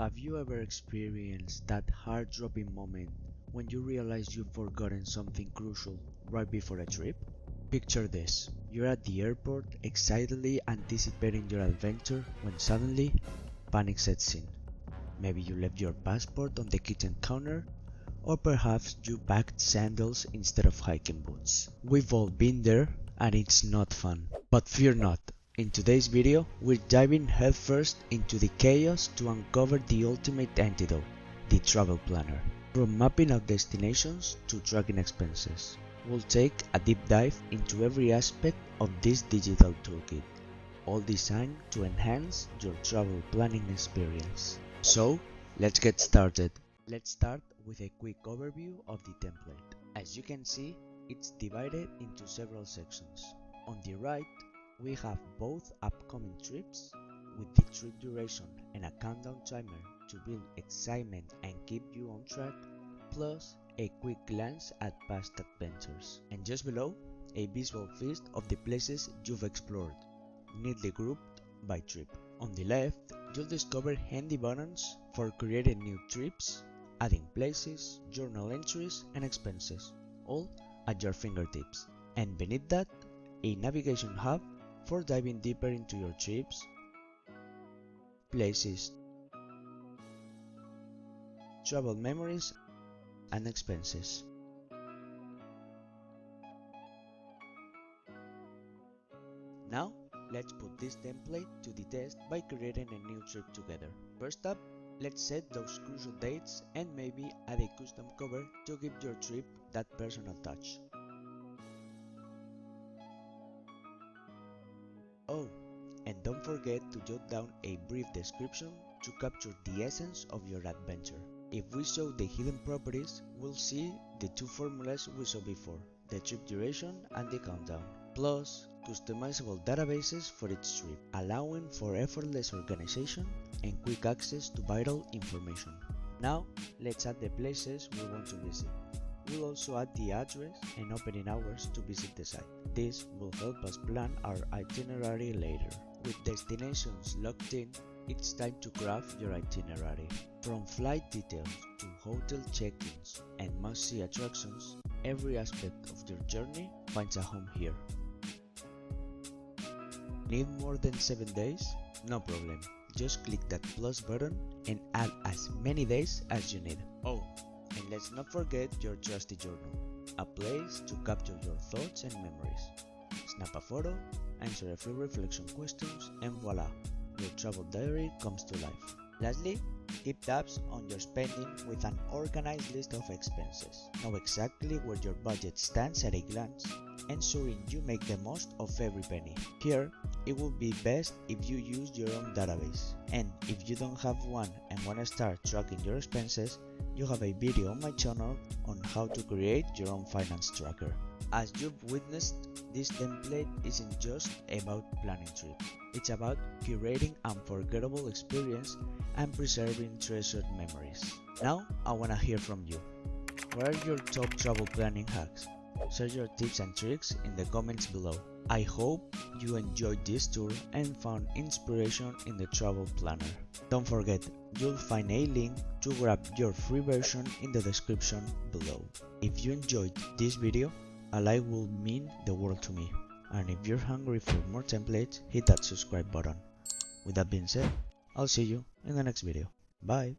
Have you ever experienced that heart-dropping moment when you realize you've forgotten something crucial right before a trip? Picture this. You're at the airport, excitedly anticipating your adventure when suddenly, panic sets in. Maybe you left your passport on the kitchen counter, or perhaps you packed sandals instead of hiking boots. We've all been there, and it's not fun. But fear not. In today's video, we're diving headfirst into the chaos to uncover the ultimate antidote, the travel planner. From mapping out destinations to tracking expenses, we'll take a deep dive into every aspect of this digital toolkit, all designed to enhance your travel planning experience. So, let's get started. Let's start with a quick overview of the template. As you can see, it's divided into several sections. On the right, we have both upcoming trips with the trip duration and a countdown timer to build excitement and keep you on track, plus a quick glance at past adventures. And just below, a visual feast of the places you've explored, neatly grouped by trip. On the left, you'll discover handy buttons for creating new trips, adding places, journal entries, and expenses, all at your fingertips. And beneath that, a navigation hub for diving deeper into your trips, places, travel memories, and expenses. Now, let's put this template to the test by creating a new trip together. First up, let's set those crucial dates and maybe add a custom cover to give your trip that personal touch. Oh, and don't forget to jot down a brief description to capture the essence of your adventure. If we show the hidden properties, we'll see the two formulas we saw before, the trip duration and the countdown, plus customizable databases for each trip, allowing for effortless organization and quick access to vital information. Now, let's add the places we want to visit. We'll also add the address and opening hours to visit the site. This will help us plan our itinerary later. With destinations locked in, it's time to craft your itinerary. From flight details to hotel check-ins and must-see attractions, every aspect of your journey finds a home here. Need more than 7 days? No problem. Just click that plus button and add as many days as you need. Oh, and let's not forget your trusty journal, a place to capture your thoughts and memories. Snap a photo, answer a few reflection questions, and voila, your travel diary comes to life. Lastly, keep tabs on your spending with an organized list of expenses. Know exactly where your budget stands at a glance, ensuring you make the most of every penny. Here, it would be best if you use your own database. And if you don't have one and want to start tracking your expenses, you have a video on my channel on how to create your own finance tracker. As you've witnessed, this template isn't just about planning trips. It's about curating unforgettable experience and preserving treasured memories. Now, I want to hear from you. What are your top travel planning hacks? Share your tips and tricks in the comments below. I hope you enjoyed this tour and found inspiration in the travel planner. Don't forget, you'll find a link to grab your free version in the description below. If you enjoyed this video, a like will mean the world to me. And if you're hungry for more templates, hit that subscribe button. With that being said, I'll see you in the next video. Bye!